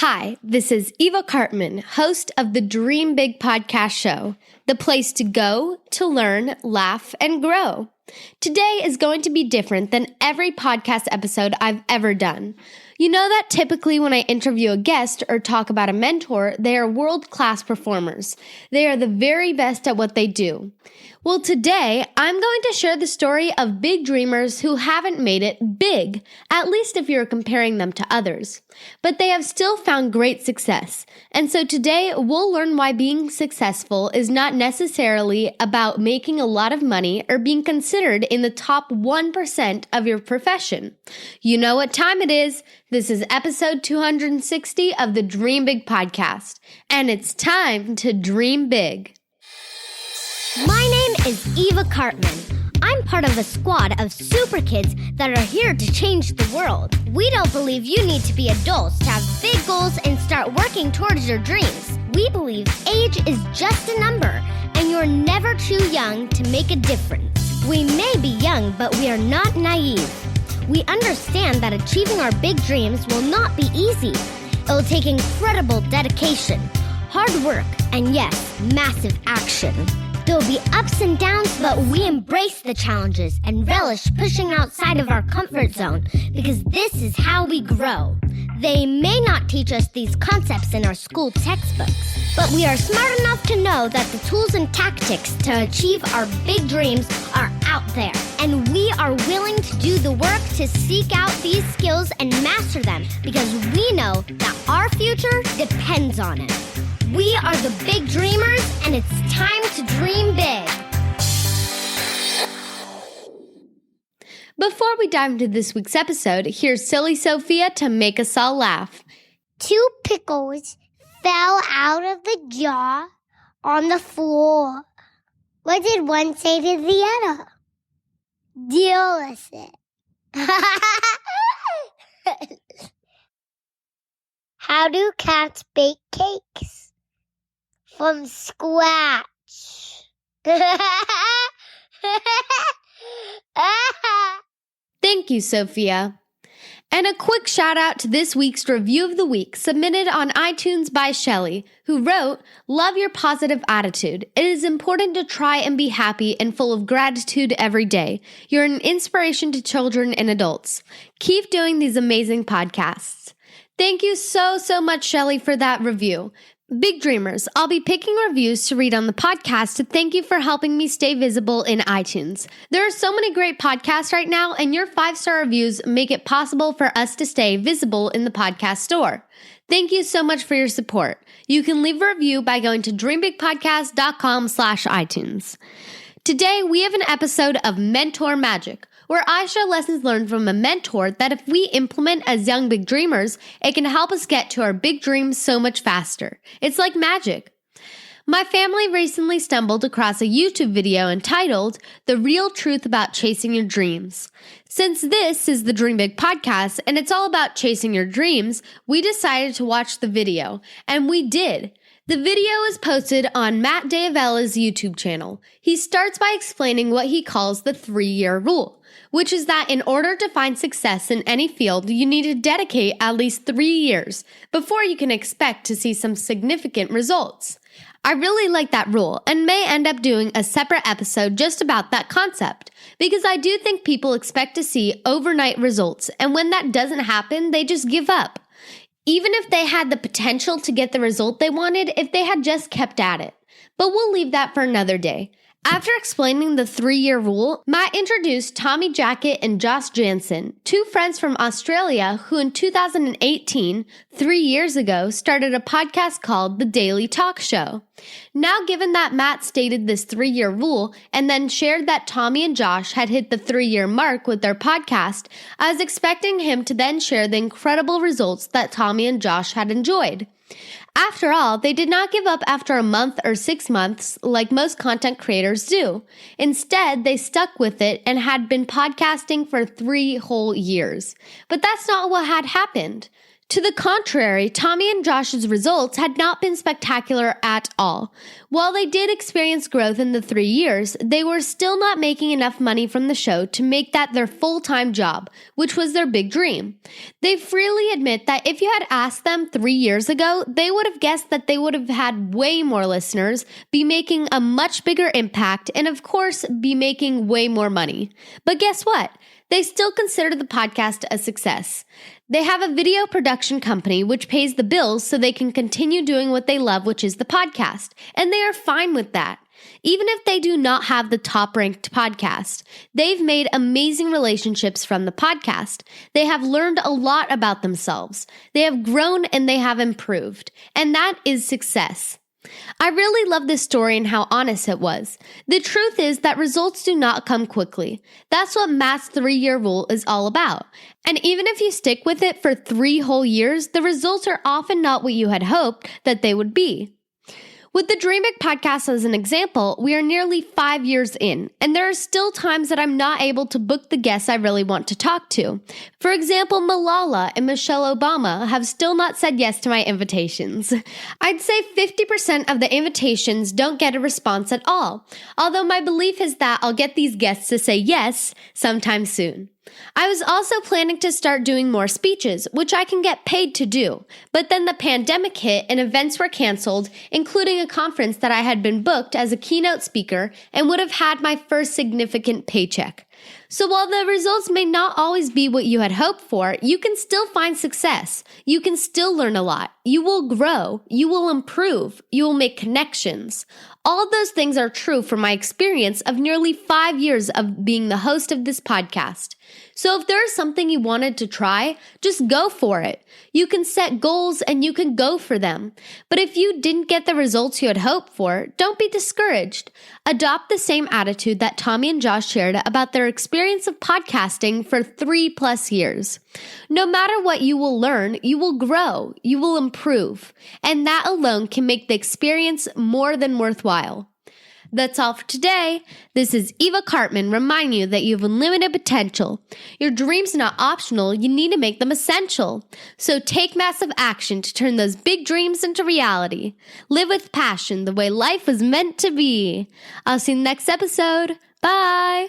Hi, this is Eva Cartman, host of the Dream Big podcast show, the place to go to learn, laugh, and grow. Today is going to be different than every podcast episode I've ever done. You know that typically when I interview a guest or talk about a mentor, they are world-class performers. They are the very best at what they do. Well, today, I'm going to share the story of big dreamers who haven't made it big, at least if you're comparing them to others. But they have still found great success. And so today, we'll learn why being successful is not necessarily about making a lot of money or being considered in the top 1% of your profession. You know what time it is. This is episode 260 of the Dream Big podcast. And it's time to dream big. My name is Eva Cartman. I'm part of a squad of super kids that are here to change the world. We don't believe you need to be adults to have big goals and start working towards your dreams. We believe age is just a number, and you're never too young to make a difference. We may be young, but we are not naive. We understand that achieving our big dreams will not be easy. It will take incredible dedication, hard work, and yes, massive action. There will be ups and downs, but we embrace the challenges and relish pushing outside of our comfort zone because this is how we grow. They may not teach us these concepts in our school textbooks, but we are smart enough to know that the tools and tactics to achieve our big dreams are out there. And we are willing to do the work to seek out these skills and master them because we know that our future depends on it. We are the big dreamers, and it's time to dream big. Before we dive into this week's episode, here's Silly Sophia to make us all laugh. 2 pickles fell out of the jar on the floor. What did one say to the other? Delicious. How do cats bake cakes? From scratch. Thank you, Sophia. And a quick shout out to this week's Review of the Week submitted on iTunes by Shelley, who wrote, "Love your positive attitude. It is important to try and be happy and full of gratitude every day. You're an inspiration to children and adults. Keep doing these amazing podcasts." Thank you so much, Shelley, for that review. Big Dreamers, I'll be picking reviews to read on the podcast to thank you for helping me stay visible in iTunes. There are so many great podcasts right now, and your 5-star reviews make it possible for us to stay visible in the podcast store. Thank you so much for your support. You can leave a review by going to dreambigpodcast.com/iTunes. Today, we have an episode of Mentor Magic, where I share lessons learned from a mentor that if we implement as young big dreamers, it can help us get to our big dreams so much faster. It's like magic. My family recently stumbled across a YouTube video entitled, "The Real Truth About Chasing Your Dreams." Since this is the Dream Big podcast and it's all about chasing your dreams, we decided to watch the video, and we did. The video is posted on Matt D'Avella's YouTube channel. He starts by explaining what he calls the 3-year rule, which is that in order to find success in any field, you need to dedicate at least 3 years before you can expect to see some significant results. I really like that rule and may end up doing a separate episode just about that concept, because I do think people expect to see overnight results, and when that doesn't happen, they just give up. Even if they had the potential to get the result they wanted if they had just kept at it. But we'll leave that for another day. After explaining the 3-year rule, Matt introduced Tommy Jackett and Josh Janssen, 2 friends from Australia who in 2018, 3 years ago, started a podcast called The Daily Talk Show. Now, given that Matt stated this 3-year rule and then shared that Tommy and Josh had hit the 3-year mark with their podcast, I was expecting him to then share the incredible results that Tommy and Josh had enjoyed. After all, they did not give up after a month or 6 months like most content creators do. Instead, they stuck with it and had been podcasting for 3 whole years. But that's not what had happened. To the contrary, Tommy and Josh's results had not been spectacular at all. While they did experience growth in the 3 years, they were still not making enough money from the show to make that their full-time job, which was their big dream. They freely admit that if you had asked them 3 years ago, they would have guessed that they would have had way more listeners, be making a much bigger impact, and of course, be making way more money. But guess what? They still consider the podcast a success. They have a video production company which pays the bills so they can continue doing what they love, which is the podcast. And they are fine with that. Even if they do not have the top-ranked podcast, they've made amazing relationships from the podcast. They have learned a lot about themselves. They have grown and they have improved. And that is success. I really love this story and how honest it was. The truth is that results do not come quickly. That's what Matt's 3-year rule is all about. And even if you stick with it for 3 whole years, the results are often not what you had hoped that they would be. With the Dream Big podcast as an example, we are nearly 5 years in, and there are still times that I'm not able to book the guests I really want to talk to. For example, Malala and Michelle Obama have still not said yes to my invitations. I'd say 50% of the invitations don't get a response at all, although my belief is that I'll get these guests to say yes sometime soon. I was also planning to start doing more speeches, which I can get paid to do. But then the pandemic hit and events were canceled, including a conference that I had been booked as a keynote speaker and would have had my first significant paycheck. So while the results may not always be what you had hoped for, you can still find success. You can still learn a lot. You will grow. You will improve. You will make connections. All of those things are true from my experience of nearly 5 years of being the host of this podcast. So if there is something you wanted to try, just go for it. You can set goals and you can go for them. But if you didn't get the results you had hoped for, don't be discouraged. Adopt the same attitude that Tommy and Josh shared about their experience of podcasting for 3+ years. No matter what you will learn, you will grow, you will improve, and that alone can make the experience more than worthwhile. That's all for today. This is Eva Cartman reminding you that you have unlimited potential. Your dreams are not optional, you need to make them essential. So take massive action to turn those big dreams into reality. Live with passion the way life was meant to be. I'll see you in the next episode. Bye!